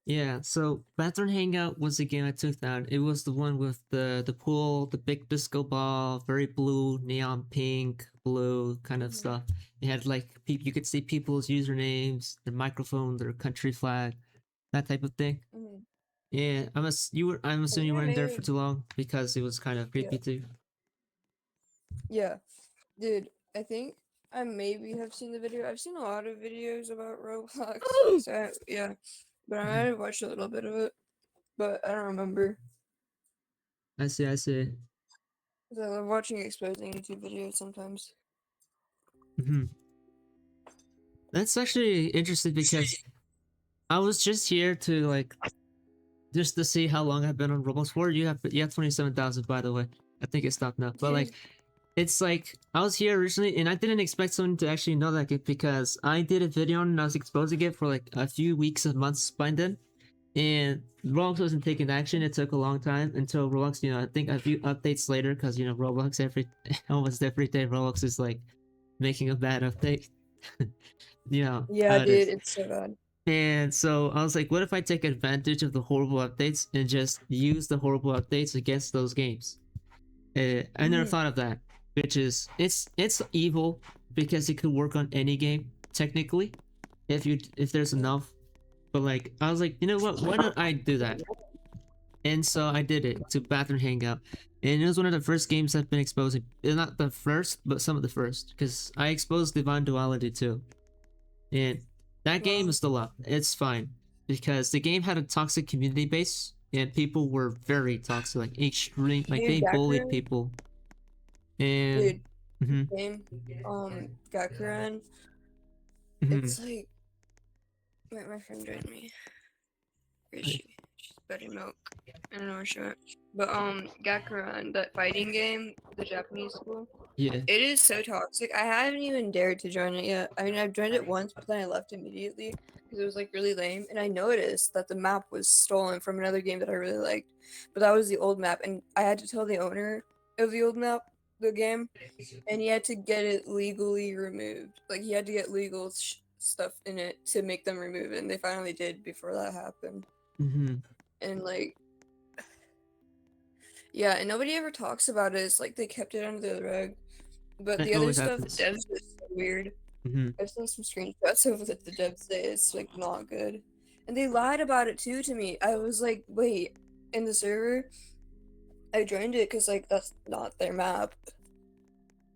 Yeah, so Bathroom Hangout was the game I took down. It was the one with the pool, the big disco ball, very blue, neon pink, blue kind of Mhm. stuff. It had like you could see people's usernames, their microphone, their country flag, that type of thing. Mhm. Yeah, I'm I assuming think you I weren't there may for have. too long because it was kind of Yeah. creepy too. Yeah. Dude, I think I maybe have seen the video. I've seen a lot of videos about Roblox. So yeah, but I might Mhm. have watched a little bit of it, but I don't remember. I see, I see. 'Cause I love watching exposing YouTube videos sometimes. Hmm. That's actually interesting because I was just here to like just to see how long I've been on Roblox for. You have 27,000 by the way. I think it stopped now. But like Dude, it's like I was here originally and I didn't expect someone to actually know that because I did a video and I was exposing it for like a few weeks and months by then. And Roblox wasn't taking action. It took a long time until Roblox, I think a few updates later because Roblox every almost every day Roblox is like making a bad update. You know yeah, how it dude, is. it's so bad. And so I was like, what if I take advantage of the horrible updates and just use the horrible updates against those games? I never Hmm. thought of that, which is it's evil because it could work on any game technically if there's Yeah. enough. But like I was like, you know what? Why don't I do that? And so I did it to Bathroom Hangout, and it was one of the first games I've been exposing. Not the first, but some of the first, because I exposed Divine Duality too. And that game is Wow. still up. It's fine because the game had a toxic community base and people were very toxic, like extreme, like Dude, they bullied Gakuran, people. And dude, this mhm, game, Gakuran, mhm. it's like, wait, my friend joined me. Where is she? She's betting milk. I don't know where she went. But Gakuran, that fighting game, the Japanese school, Yeah. it is so toxic. I haven't even dared to join it yet. I mean, I've joined it once, but then I left immediately because it was like really lame. And I noticed that the map was stolen from another game that I really liked, but that was the old map, and I had to tell the owner of the old map, the game, and he had to get it legally removed. Like he had to get legal stuff in it to make them remove it, and they finally did before that happened. Hmm. And like, yeah, and nobody ever talks about it. It's like they kept it under the rug. But That the other always stuff, the happens. devs are so weird. Hmm. I've seen some screenshots of what the devs say. It's like not good, and they lied about it too to me. I was like, wait, in the server, I joined it because like that's not their map,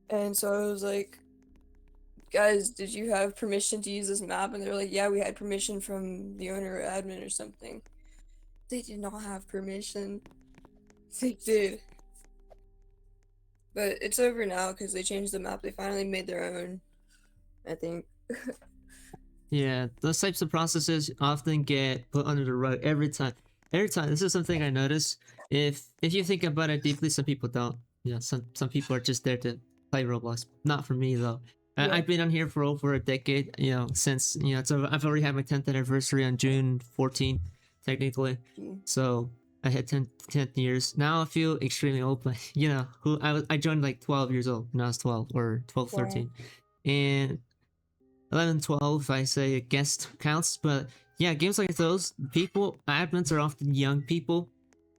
and so I was like, guys, did you have permission to use this map? And they're like, yeah, we had permission from the owner or admin or something. They did not have permission. They did. But it's over now because they changed the map. They finally made their own, I think. Yeah, those types of processes often get put under the rug every time. Every time. This is something I notice. If you think about it deeply, some people don't. Some people are just there to play Roblox. Not for me though. Yeah. I've been on here for over a decade. Since so I've already had my 10th anniversary on June 14th, technically. Mm. So I had 10 years. Now I feel extremely old, but I joined like 12 years old when I was 12 or 12, Wow. 13, and 11, 12, if I say a guest counts. But yeah, games like those, admins are often young people.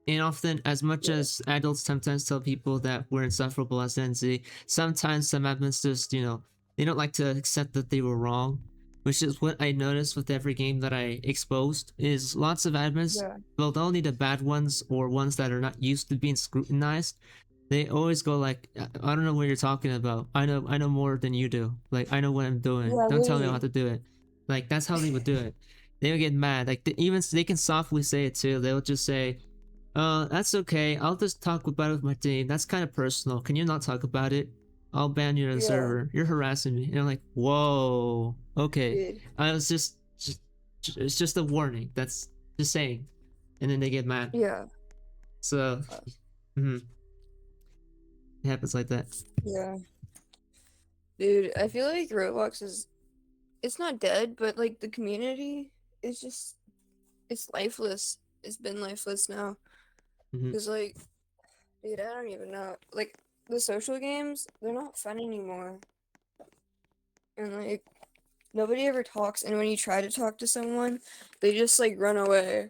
And often, as much Yeah. as adults sometimes tell people that we're insufferable as Gen Z, sometimes some admins just, they don't like to accept that they were wrong. Which is what I noticed with every game that I exposed, is lots of admins, Yeah. well, only the bad ones or ones that are not used to being scrutinized, they always go like, I don't know what you're talking about. I know more than you do. Like I know what I'm doing. Yeah, Don't tell me how literally. to do it. Like that's how they would do it. They would get mad. Like even they can softly say it too. They would just say, that's okay. I'll just talk about it with my team. That's kind of personal. Can you not talk about it? I'll ban you to the Yeah, server. You're harassing me." And I'm like, "Whoa, okay." dude. I was it's just a warning. That's just saying. And then they get mad. Yeah. So, Uh, mhm, it happens like that. yeah. Dude, I feel like Roblox is it's not dead, but like the community is just it's lifeless. It's been lifeless now. Hmm. Cause like, dude, I don't even know. Like the social games, they're not fun anymore. And like nobody ever talks, and when you try to talk to someone, they just like run away.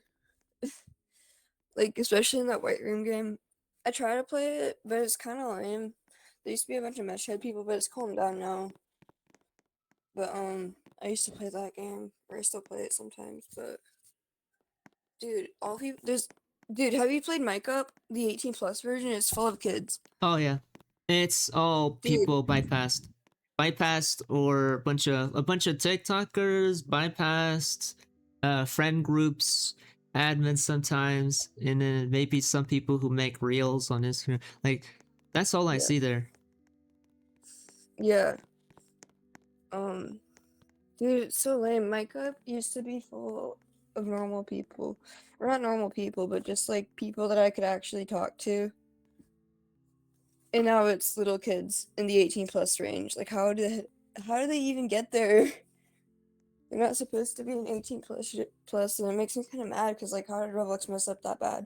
Like especially in that White Room game. I try to play it, but it's kind of lame. There used to be a bunch of mesh head people, but it's calmed down now. But I used to play that game, or I still play it sometimes. But dude, all people there's dude, have you played Mic Up? The 18 plus version is full of kids. Oh yeah, it's all Dude, people bypassed, or a bunch of TikTokers bypassed, friend groups, admins sometimes, and then maybe some people who make reels on Instagram. Like that's all I yeah, see there. yeah. Dude, it's so lame. Mic Up used to be full of normal people, or not normal people, but just like people that I could actually talk to. And now it's little kids in the 18 plus range. Like how do they even get there? They're not supposed to be an 18 plus, and it makes me kind of mad because like how did Roblox mess up that bad?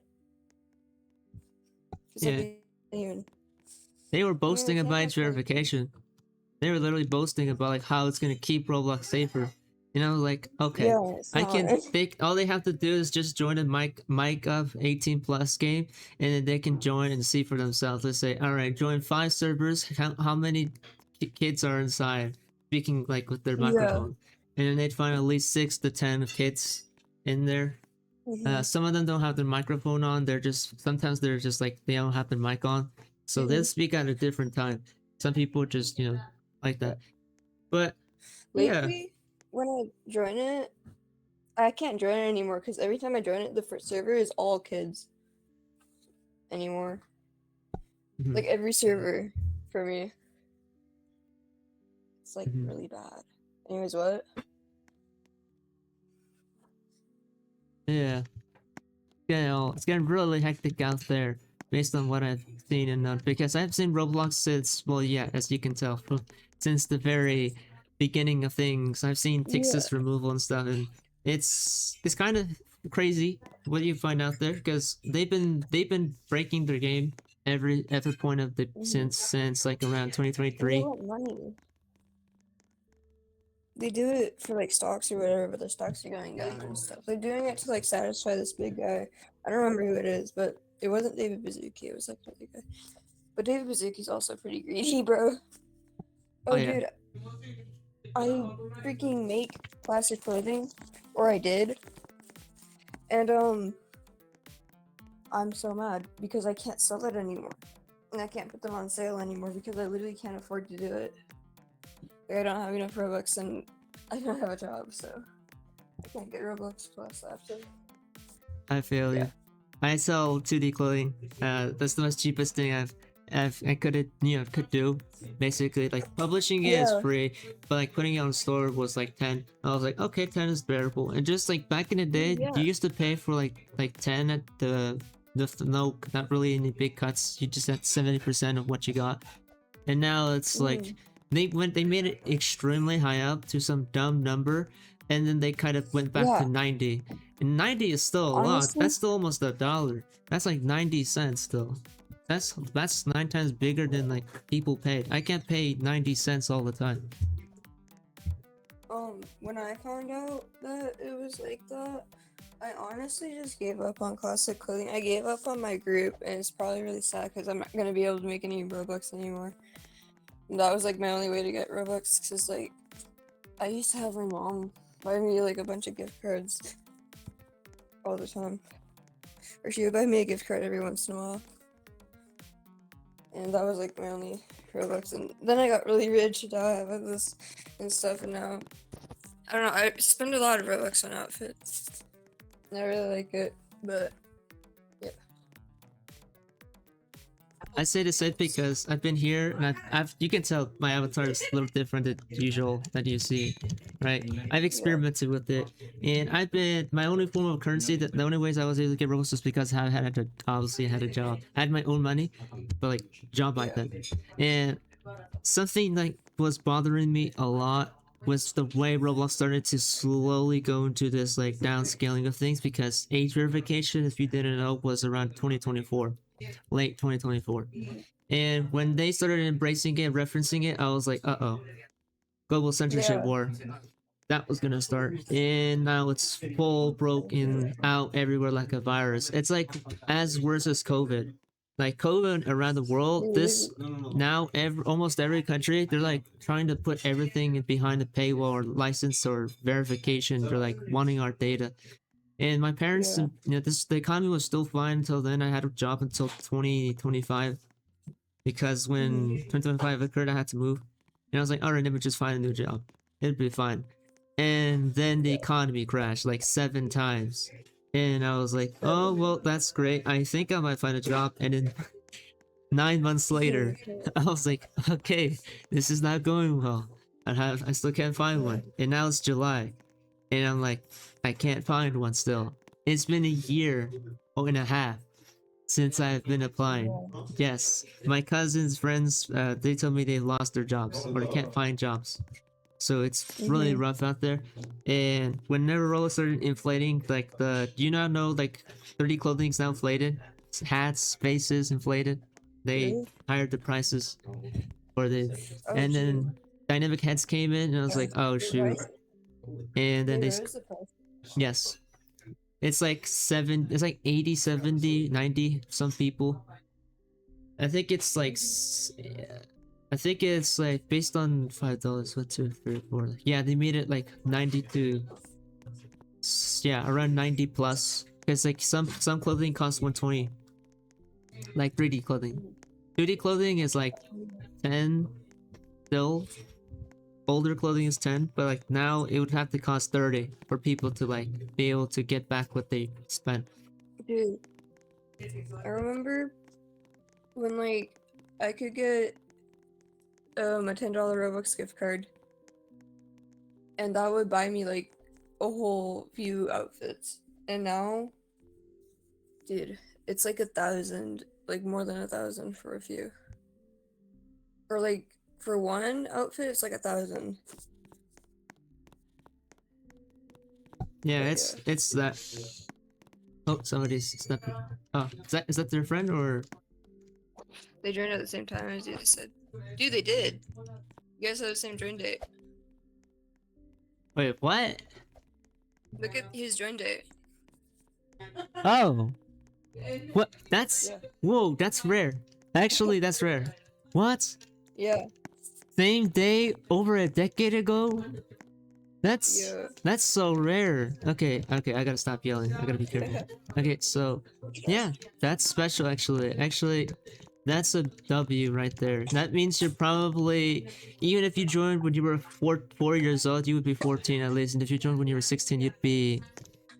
Because like Yeah, even they were I mean they boasting can't about have age fun. verification. They were literally boasting about like how it's gonna keep Roblox safer. You know, like okay, Yeah, it's I not. can. They all they have to do is just join a mic of 18 plus game, and then they can join and see for themselves. Let's say, all right, join 5 servers. How many kids are inside speaking like with their Yeah. microphone, and then they'd find at least 6 to 10 kids in there. Hmm. Some of them don't have their microphone on. Sometimes they're just like they don't have their mic on, so they'll Hmm. speak at a different time. Some people just like that. But yeah, Lately, when I join it, I can't join it anymore because every time I join it, the first server is all kids anymore. mhm, Like every server for me, it's like mhm. really bad. Anyways, what? Yeah, it's getting really hectic out there based on what I've seen, and because I've seen Roblox since, well, yeah, as you can tell, since the very beginning of things. I've seen Yeah. Texas removal and stuff, and it's kind of crazy what you find out there because they've been breaking their game every point of the Hmm. since like around And they 2023. want money. They do it for like stocks or whatever, but the stocks are going down and stuff. They're doing it to like satisfy this big guy. I don't remember who it is, but it wasn't David Bazooki. It was like another guy. But David Bazooki's also pretty greedy, bro. Oh Oh, yeah, dude, I freaking make plastic clothing, or I did, and I'm so mad because I can't sell it anymore, and I can't put them on sale anymore because I literally can't afford to do it. Like, I don't have enough Robux, and I don't have a job, so I can't get Robux plus after. I feel Yeah. you. I sell 2D clothing. That's the most cheapest thing I could do. Basically, like publishing it is Yeah. free, but like putting it on store was like 10. I was like, okay, 10 is bearable. And just like back in the day, Yeah. you used to pay for like 10 at the no, not really any big cuts. You just had 70% of what you got. And now it's like Mm. they made it extremely high up to some dumb number, and then they kind of went back to Yeah. 90. And 90 is still a lot. Honestly, That's still almost $1. That's like 90 cents still. That's 9 times bigger than like people paid. I can't pay 90 cents all the time. when I found out that it was like that, I honestly just gave up on classic clothing. I gave up on my group, and it's probably really sad because I'm not gonna be able to make any Robux anymore. And that was like my only way to get Robux because like I used to have my mom buy me like a bunch of gift cards all the time, or she would buy me a gift card every once in a while, and that was like my only Robux. And then I got really rich, now I have this and stuff, and now I don't know. I spend a lot of Robux on outfits. And I really like it, but yeah. I say this because I've been here and I've you can tell my avatar is a little different than usual that you see, right? I've Yeah. experimented with it, and I've been my only form of currency. That the only ways I was able to get Robux was because I had obviously had a job. I had my own money, but like job back Yeah. then, and something like was bothering me a lot was the way Roblox started to slowly go into this like downscaling of things because age verification, if you didn't know, was around 2024, late 2024. And when they started embracing it, referencing it, I was like, uh oh, global censorship Yeah. war. that was gonna start, and now it's full broken out everywhere like a virus. It's like as worse as COVID. Like COVID around the world, this now almost every country they're like trying to put everything behind a paywall or license or verification. They're like wanting our data. And my parents, Yeah. the economy was still fine until then. I had a job until 2025 because when 2025 occurred, I had to move, and I was like, all right, let me just find a new job. It'd be fine. And then the economy crashed like 7 times, and I was like, oh well, that's great. I think I might find a job, and then 9 months later, I was like, okay, this is not going well. I still can't find one, and now it's July, and I'm like, I can't find one still. It's been a year and a half since I've been applying. Yes, my cousins, friends, they told me they lost their jobs or they can't find jobs. So it's really rough out there. And whenever Roller started inflating, like do you not know, like 30 clothing's now inflated, hats, faces inflated. They Really? hired the prices, or they, Oh, and shoot. then dynamic heads came in, and I was like, oh shoot. And then They they, rose the price. yes, it's like 80, 70, 90, some people. I think it's like I think it's like based on $5. 1, 2, 3, 4. Yeah, they made it like 90 to yeah, around 90 plus. Because like some clothing costs 120. Like 3D clothing. 2D clothing is like 10 still. Older clothing is 10, but like now it would have to cost 30 for people to like be able to get back what they spent. Dude, I remember when like I could get a $10 Robux gift card, and that would buy me like a whole few outfits. And now, dude, it's like 1,000, like more than 1,000 for a few. Or like for one outfit, it's like 1,000. Yeah, But it's that. Oh, somebody's stepping. Oh, is that their friend or? they joined at the same time as you just said. Dude, they did. You guys have the same join date. Wait, what? Look at his join date. Oh, what? That's Yeah. whoa, that's rare. Actually, that's rare. What? Yeah. Same day over a decade ago? That's Yeah. that's so rare. Okay, I gotta stop yelling. I gotta be careful. Okay, so yeah, that's special actually. Actually, that's a W right there. That means you're probably, even if you joined when you were 4 years old, you would be 14 at least. And if you joined when you were 16, you'd be,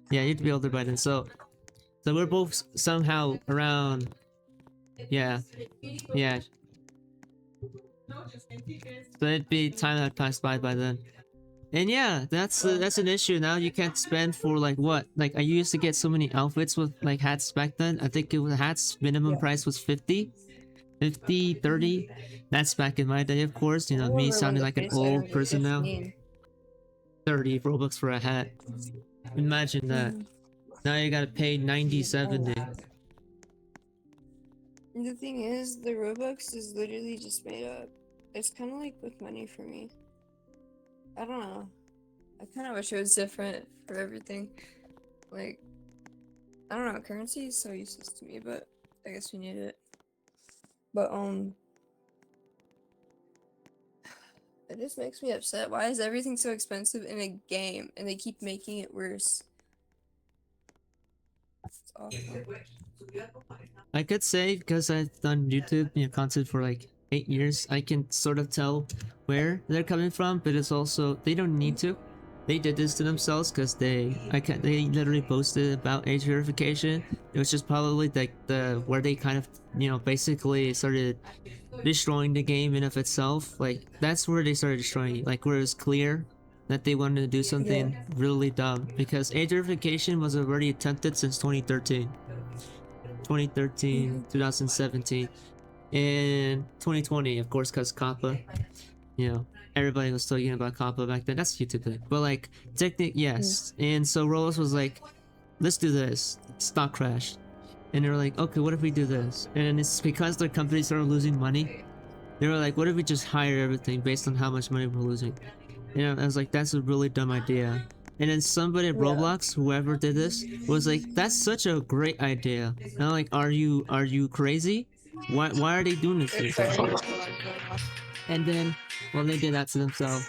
yeah, you'd be older by then. So we're both somehow around, yeah, yeah. So it'd be time that passed by then. And yeah, that's an issue now. You can't spend for like what? Like I used to get so many outfits with like hats back then. I think it was hats minimum Yeah. price was 50, 30. That's back in my day, of course. You know, me sounding like an old person now. 30 Robux for a hat. Imagine that. Now you gotta pay 90, 70. The thing is, the Robux is literally just made up. It's kind of like with money for me. I don't know. I kind of wish it was different for everything. Like, I don't know. Currency is so useless to me, but I guess we need it. But it just makes me upset. Why is everything so expensive in a game, and they keep making it worse? It's awful. I could say because I've done YouTube, content for like 8 years, I can sort of tell where they're coming from, but it's also they don't need to. They did this to themselves because they literally posted about age verification. It was just probably like where they kind of basically started destroying the game in of itself. Like that's where they started destroying it. Like where it's clear that they wanted to do something really dumb, because age verification was already attempted since 2013. 2017, and 2020, of course, because Kappa, everybody was talking about Kappa back then. That's YouTube thing, but like yes. And so Rolos was like, let's do this. Stock crashed, and they were like, okay, what if we do this? And it's because their company started losing money. They were like, what if we just hire everything based on how much money we're losing? You know, I was like, that's a really dumb idea. And then somebody at Yeah. Roblox, whoever did this, was like, that's such a great idea. And I'm like, are you crazy? Why are they doing this to They're themselves? trying to get going on. And then, well, they did that to themselves.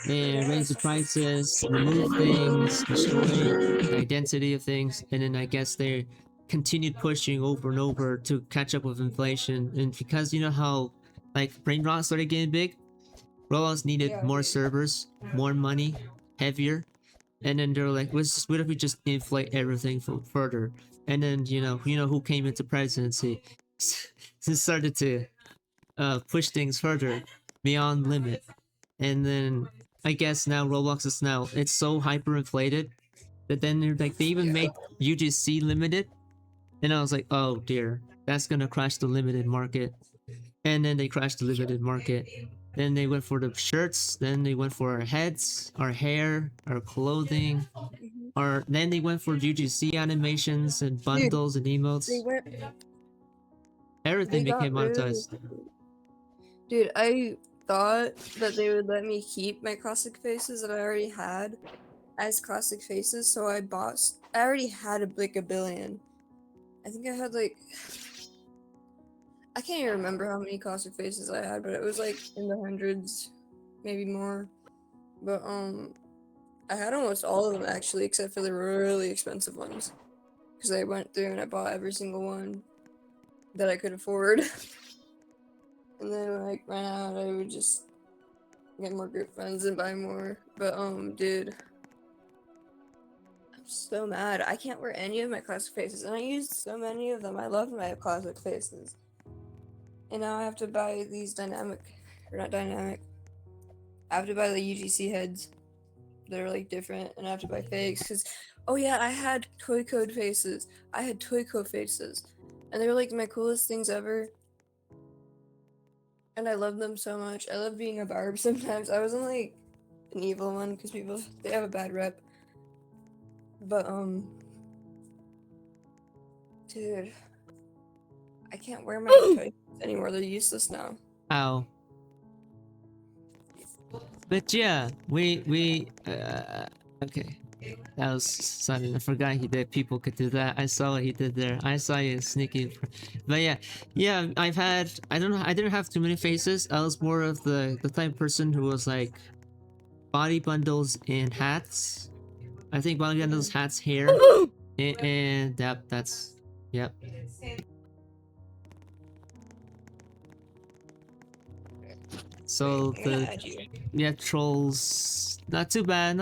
They Yeah, raised the prices, removed things, destroyed the identity of things, and then I guess they continued pushing over and over to catch up with inflation. And because you know how, like, brain rot started getting big, Roblox needed yeah, more dude. servers, more money, heavier, and then they're like, what if we just inflate everything further? And then you know who came into presidency, started to push things further beyond limit. And then I guess now Roblox is now it's so hyperinflated that then they're like they even Yeah. made UGC limited, and I was like, oh dear, that's gonna crash the limited market. And then they crashed the limited market. Then they went for the shirts. Then they went for our heads, our hair, our clothing. Mhm. Our then they went for UGC animations and Dude, bundles and emotes. they went. Everything They became got really. monetized. Dude, I thought that they would let me keep my classic faces that I already had as classic faces, so I bought. I already had like a billion. I think I had like. I can't even remember how many classic faces I had, but it was like in the hundreds, maybe more. But I had almost all of them actually, except for the really expensive ones, because I went through and I bought every single one that I could afford. And then when I ran out, I would just get more group friends and buy more. But dude, I'm so mad. I can't wear any of my classic faces, and I used so many of them. I love my classic faces, and now I have to buy these dynamic, or not dynamic. I have to buy the UGC heads that are like different, and I have to buy fakes because, oh yeah, I had toy code faces. I had toy code faces, and they were like my coolest things ever. And I love them so much. I love being a barb sometimes. I wasn't like an evil one because people they have a bad rep. But dude, I can't wear my toys anymore. They're useless now. Ow. But yeah, we okay. That was sudden. I forgot that people could do that. I saw what he did there. I saw you sneaky. But yeah. I've had. I don't know. I didn't have too many faces. I was more of the type of person who was like body bundles and hats. I think body bundles, hats, hair, and that's yep. So I'm gonna the add you. yeah trolls, not too bad,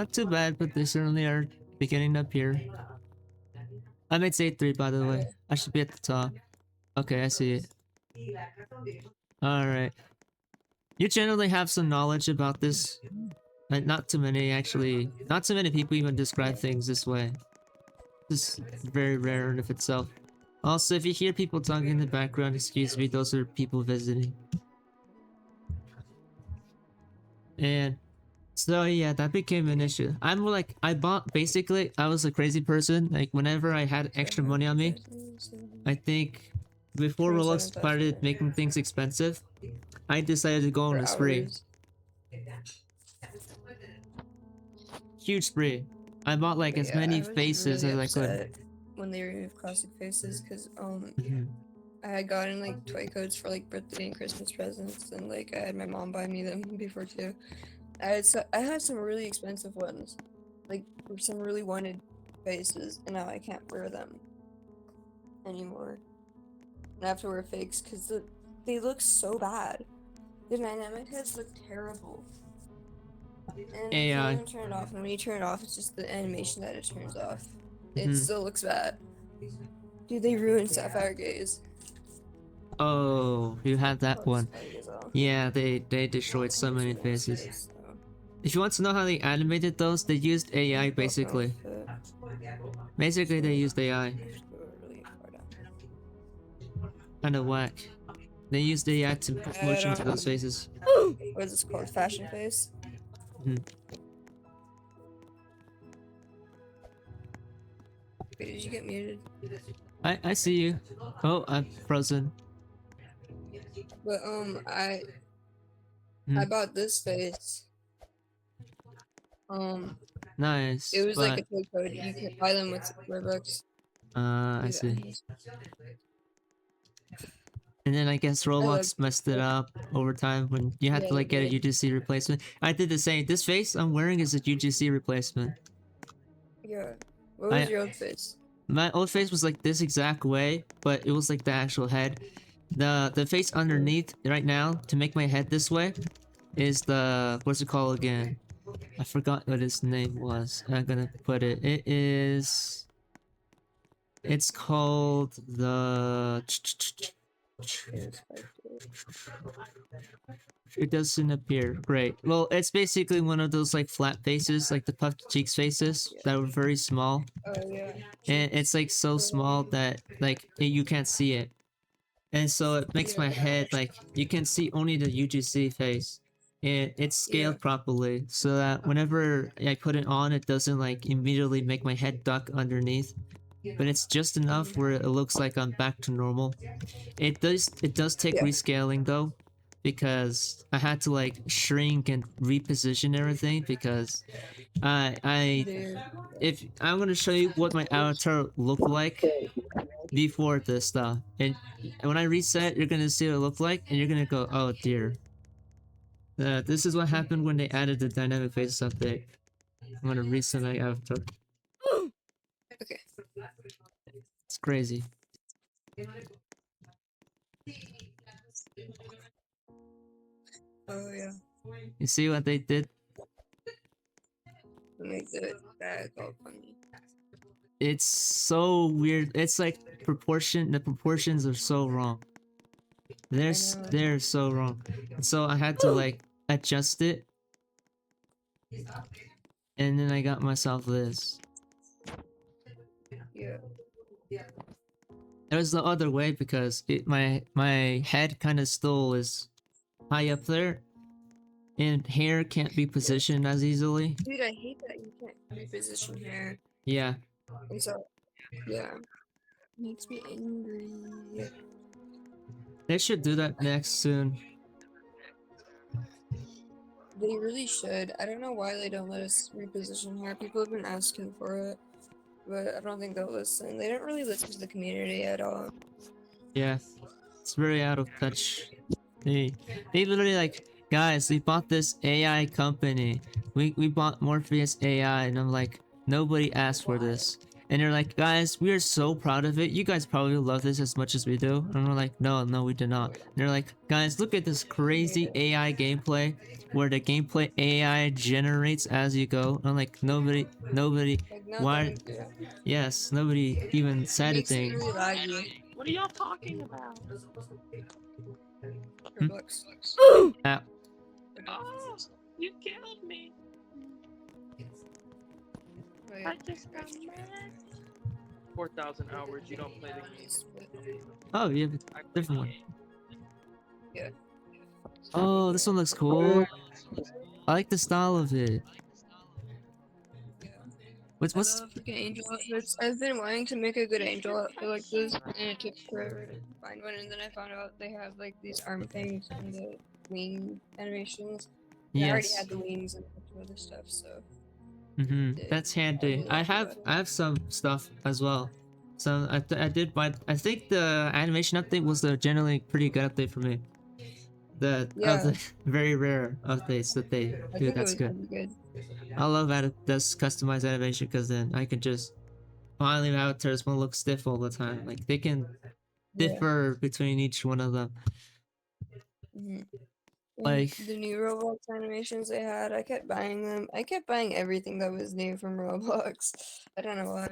but they certainly are beginning to appear. I'm at say 3 by the way. I should be at the top. Okay, I see it. Alright. You generally have some knowledge about this. Not too many actually. Not too many people even describe things this way. This is very rare in of itself. Also, if you hear people talking in the background, excuse me, those are people visiting. And so yeah, that became an issue. I'm like, I bought basically. I was a crazy person. Like whenever I had extra money on me, I think before Roblox 27,000 started making things expensive, I decided to go on for a spree. hours. Huge spree. I bought like But as yeah, many I was faces really as I could. upset when they removed classic faces because Mhm. I had gotten like toy codes for like birthday and Christmas presents, and like I had my mom buy me them before too. I had some really expensive ones, like some really wanted faces, and now I can't wear them anymore. And I have to wear fakes because they look so bad. The dynamic heads look terrible. And you can't AI. even turn it off. And when you turn it off, it's just the animation that it turns off. It Mhm. still looks bad. Dude, they ruined Sapphire Gaze. Oh, you had that Oh, one. it's funny as hell. Yeah, they destroyed so many Too many faces. space, so If you want to know how they animated those, they used AI both basically. outfit. Basically, they So, used AI. I have to go really far down. Kinda whack. They used AI to put motion to those faces. What is this called? Fashion face? Mhm. Wait, did you get muted? I see you. Oh, I'm frozen. But I Mhm. bought this face Nice, It was like but a toy code. You could buy them with Robux. I Yeah, see. And then I guess I love. Roblox messed it up over time when you had Yeah, to they like get a did. UGC replacement. I did the same. This face I'm wearing is a UGC replacement. Yeah. What was I your old face? My old face was like this exact way, but it was like the actual head. The face underneath right now to make my head this way is the what's it called again? I forgot what his name was. I'm gonna put it. It's called the. It doesn't appear. Great. Well, it's basically one of those like flat faces, like the puffed cheeks faces Yeah. that were very small, Oh yeah. and it's like so small that like you can't see it, and so it makes my Yeah. head like you can see only the UGC face. And it's Yeah. scaled properly so that whenever I put it on, it doesn't like immediately make my head duck underneath, but it's just enough where it looks like I'm back to normal. It does take Yeah. rescaling though, because I had to like shrink and reposition everything because I Dude. if I'm gonna show you what my avatar looked like before this stuff, and when I reset, you're gonna see what it looked like, and you're gonna go, oh dear. This is what happened when they added the dynamic faces update. I'm gonna reset my avatar. Okay. It's crazy. Oh yeah. You see what they did? To make the bag all funny. It's so weird. It's like the proportions are so wrong. I know. They're so wrong. And so I had to like adjust it, and then I got myself this. Yeah. There's the other way because my head kind of still is high up there, and hair can't be positioned as easily. Dude, I hate that you can't reposition hair. Yeah, And so yeah. Makes me angry. they should do that next soon. They really should. I don't know why they don't let us reposition hair. People have been asking for it, but I don't think they'll listen. They don't really listen to the community at all. Yeah, it's very out of touch. They they literally like, guys, we bought this AI company. We bought Morpheus AI, and I'm like, nobody asked for this. And they're like, guys, we are so proud of it. You guys probably love this as much as we do. And we're like, no, we do not. And they're like, guys, look at this crazy AI gameplay where the gameplay AI generates as you go. And I'm like, nobody, Like, no, why? thank you. Yes, nobody even said a Makes me thing. really laggy. What are y'all talking about? Roblox. Ah, Oh, you killed me. Wait, I just got mad. 4,000 hours. You don't play the game. oh, you have a I different one. yeah. Oh, this one looks cool. I like the style of it. I What's love freaking angel outfits. I've been wanting to make a good angel outfit like this, and it took forever to find one. And then I found out they have like these arm things and the wing animations. And I already yes. had the wings and a bunch of other stuff, so That's handy. I have some stuff as well. So I did buy. I think the animation update was the generally pretty good update for me. The yeah, the very rare updates that they I do. think it That's was good. pretty good. I love this customized animation because then I can just finally avatars won't look stiff all the time. Like they can Yeah. differ between each one of them. Mm-hmm. Like the new Roblox animations they had, I kept buying them. I kept buying everything that was new from Roblox. I don't know why,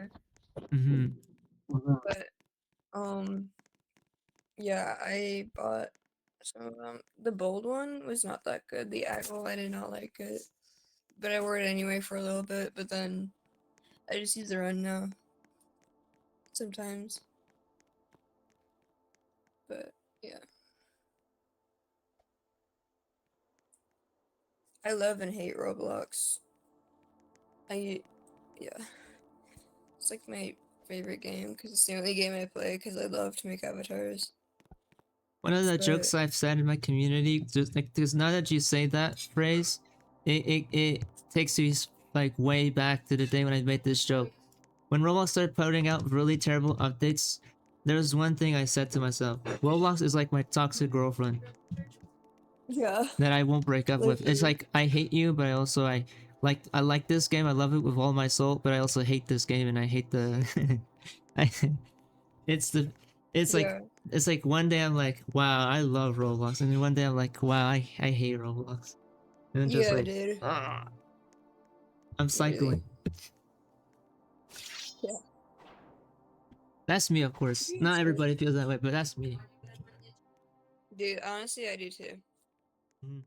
but yeah, I bought some of them. The bold one was not that good. The Aggle, I did not like it, but I wore it anyway for a little bit. But then I just use the run now sometimes. But yeah, I love and hate Roblox. Yeah, it's like my favorite game because it's the only game I play because I love to make avatars. one of the But jokes I've said in my community, just like because now that you say that phrase, it takes me like way back to the day when I made this joke. When Roblox started putting out really terrible updates, there was one thing I said to myself: Roblox is like my toxic girlfriend Yeah. that I won't break up with. It's Literally. like I hate you, but I like this game. I love it with all my soul, but I also hate this game, and I hate the. I, it's the, it's like Yeah. it's like one day I'm like, wow, I love Roblox, and then one day I'm like, wow, I hate Roblox, and then just Yeah, like, dude. ah, I'm Literally. cycling. Yeah. That's me, of course. Not everybody feels that way, but that's me. Dude, honestly, I do too. Mhm.